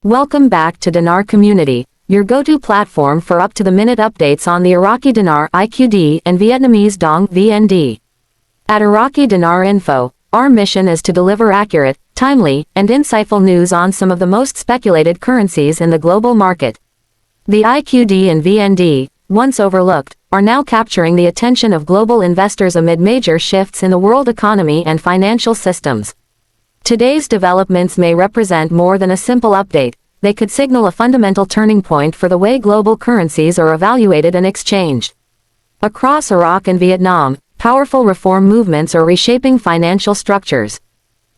Welcome back to Dinar Community, your go-to platform for up-to-the-minute updates on the Iraqi Dinar (IQD) and Vietnamese Dong (VND). At Iraqi Dinar Info, our mission is to deliver accurate, timely, and insightful news on some of the most speculated currencies in the global market. The IQD and VND, once overlooked, are now capturing the attention of global investors amid major shifts in the world economy and financial systems. Today's developments may represent more than a simple update. They could signal a fundamental turning point for the way global currencies are evaluated and exchanged. Across Iraq and Vietnam, powerful reform movements are reshaping financial structures.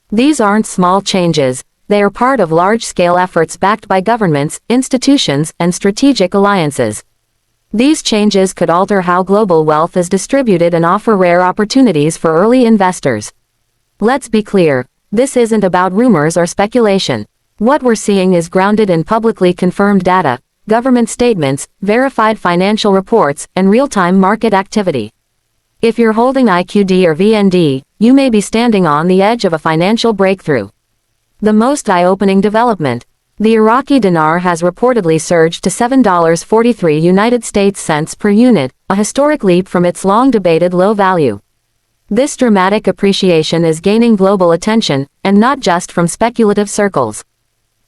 These aren't small changes, they are part of large-scale efforts backed by governments, institutions, and strategic alliances. These changes could alter how global wealth is distributed and offer rare opportunities for early investors. Let's be clear, this isn't about rumors or speculation. What we're seeing is grounded in publicly confirmed data, government statements, verified financial reports, and real-time market activity. If you're holding IQD or VND, you may be standing on the edge of a financial breakthrough. The most eye-opening development. The Iraqi dinar has reportedly surged to $7.43 United States cents per unit, a historic leap from its long-debated low value. This dramatic appreciation is gaining global attention, and not just from speculative circles.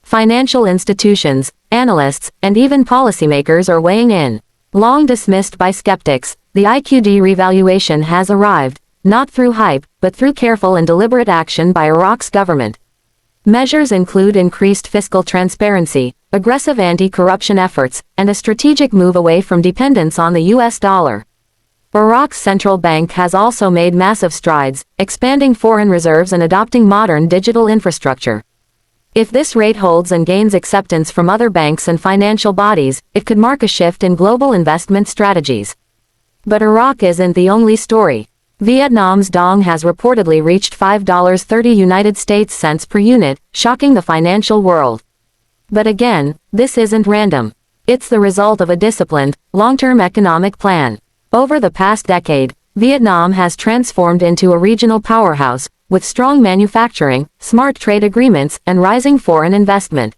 Financial institutions, analysts, and even policymakers are weighing in. Long dismissed by skeptics, the IQD revaluation has arrived, not through hype, but through careful and deliberate action by Iraq's government. Measures include increased fiscal transparency, aggressive anti-corruption efforts, and a strategic move away from dependence on the US dollar. Iraq's central bank has also made massive strides, expanding foreign reserves and adopting modern digital infrastructure. If this rate holds and gains acceptance from other banks and financial bodies, it could mark a shift in global investment strategies. But Iraq isn't the only story. Vietnam's Dong has reportedly reached $5.30 United States cents per unit, shocking the financial world. But again, this isn't random. It's the result of a disciplined, long-term economic plan. Over the past decade, Vietnam has transformed into a regional powerhouse, with strong manufacturing, smart trade agreements, and rising foreign investment.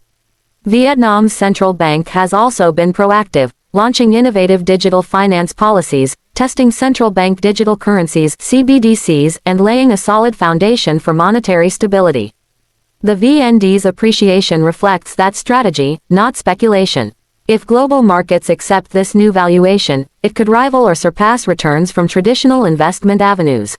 Vietnam's central bank has also been proactive, launching innovative digital finance policies, testing central bank digital currencies (CBDCs), and laying a solid foundation for monetary stability. The VND's appreciation reflects that strategy, not speculation. If global markets accept this new valuation, it could rival or surpass returns from traditional investment avenues.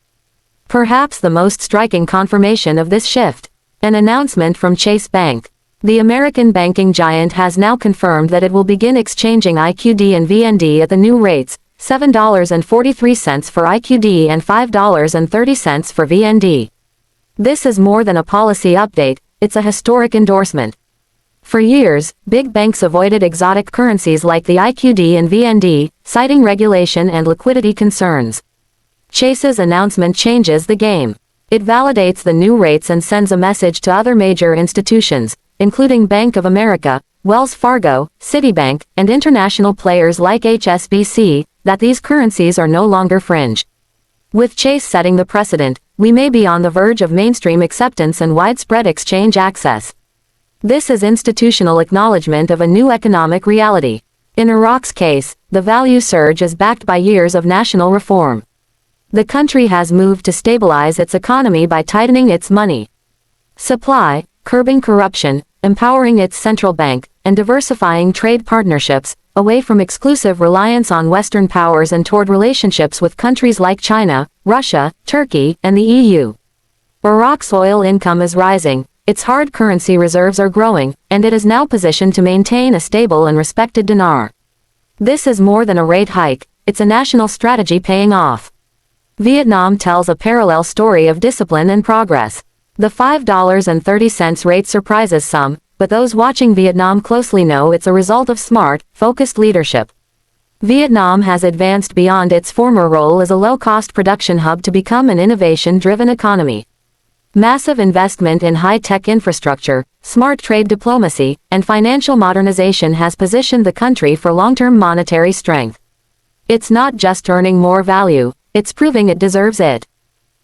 Perhaps the most striking confirmation of this shift: an announcement from Chase Bank. The American banking giant has now confirmed that it will begin exchanging IQD and VND at the new rates, $7.43 for IQD and $5.30 for VND. This is more than a policy update, it's a historic endorsement. For years, big banks avoided exotic currencies like the IQD and VND, citing regulation and liquidity concerns. Chase's announcement changes the game. It validates the new rates and sends a message to other major institutions, including Bank of America, Wells Fargo, Citibank, and international players like HSBC, that these currencies are no longer fringe. With Chase setting the precedent, we may be on the verge of mainstream acceptance and widespread exchange access. This is institutional acknowledgement of a new economic reality. In Iraq's case, the value surge is backed by years of national reform. The country has moved to stabilize its economy by tightening its money supply, curbing corruption, empowering its central bank, and diversifying trade partnerships, away from exclusive reliance on Western powers and toward relationships with countries like China, Russia, Turkey, and the EU. Iraq's oil income is rising, its hard currency reserves are growing, and it is now positioned to maintain a stable and respected dinar. This is more than a rate hike, it's a national strategy paying off. Vietnam tells a parallel story of discipline and progress. The $5.30 rate surprises some, but those watching Vietnam closely know it's a result of smart, focused leadership. Vietnam has advanced beyond its former role as a low-cost production hub to become an innovation-driven economy. Massive investment in high-tech infrastructure, smart trade diplomacy, and financial modernization has positioned the country for long-term monetary strength. It's not just earning more value, it's proving it deserves it.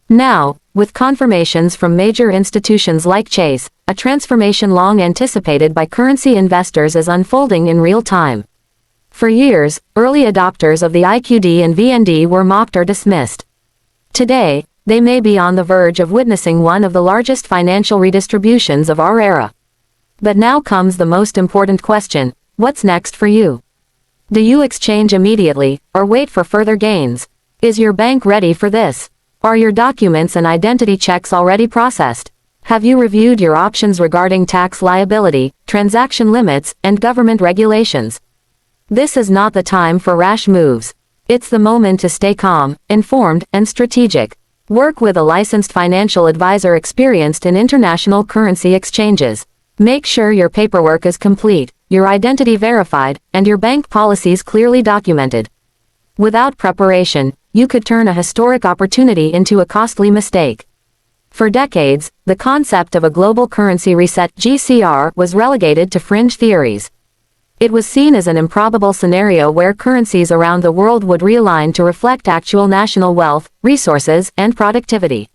Now, with confirmations from major institutions like Chase, a transformation long anticipated by currency investors is unfolding in real time. For years, early adopters of the IQD and VND were mocked or dismissed. Today, they may be on the verge of witnessing one of the largest financial redistributions of our era. But now comes the most important question: what's next for you? Do you exchange immediately, or wait for further gains? Is your bank ready for this? Are your documents and identity checks already processed? Have you reviewed your options regarding tax liability, transaction limits, and government regulations? This is not the time for rash moves. It's the moment to stay calm, informed, and strategic. Work with a licensed financial advisor experienced in international currency exchanges. Make sure your paperwork is complete, your identity verified, and your bank policies clearly documented. Without preparation, you could turn a historic opportunity into a costly mistake. For decades, the concept of a global currency reset (GCR) was relegated to fringe theories. It was seen as an improbable scenario where currencies around the world would realign to reflect actual national wealth, resources, and productivity.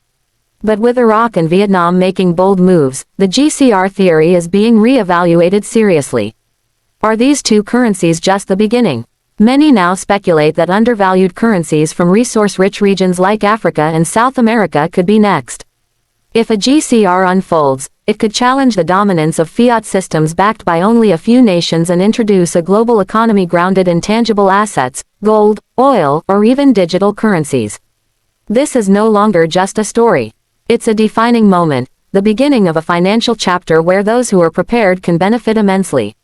But with Iraq and Vietnam making bold moves, the GCR theory is being re-evaluated seriously. Are these two currencies just the beginning? Many now speculate that undervalued currencies from resource-rich regions like Africa and South America could be next. If a GCR unfolds, it could challenge the dominance of fiat systems backed by only a few nations and introduce a global economy grounded in tangible assets, gold, oil, or even digital currencies. This is no longer just a story. It's a defining moment, the beginning of a financial chapter where those who are prepared can benefit immensely.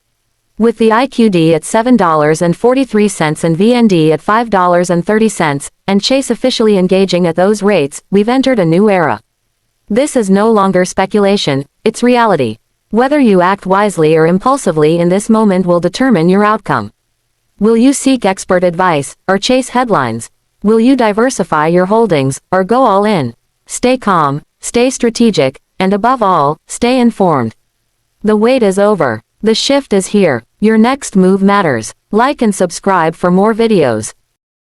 With the IQD at $7.43 and VND at $5.30, and Chase officially engaging at those rates, we've entered a new era. This is no longer speculation, it's reality. Whether you act wisely or impulsively in this moment will determine your outcome. Will you seek expert advice, or chase headlines? Will you diversify your holdings, or go all in? Stay calm, stay strategic, and above all, stay informed. The wait is over. The shift is here. Your next move matters. Like and subscribe for more videos.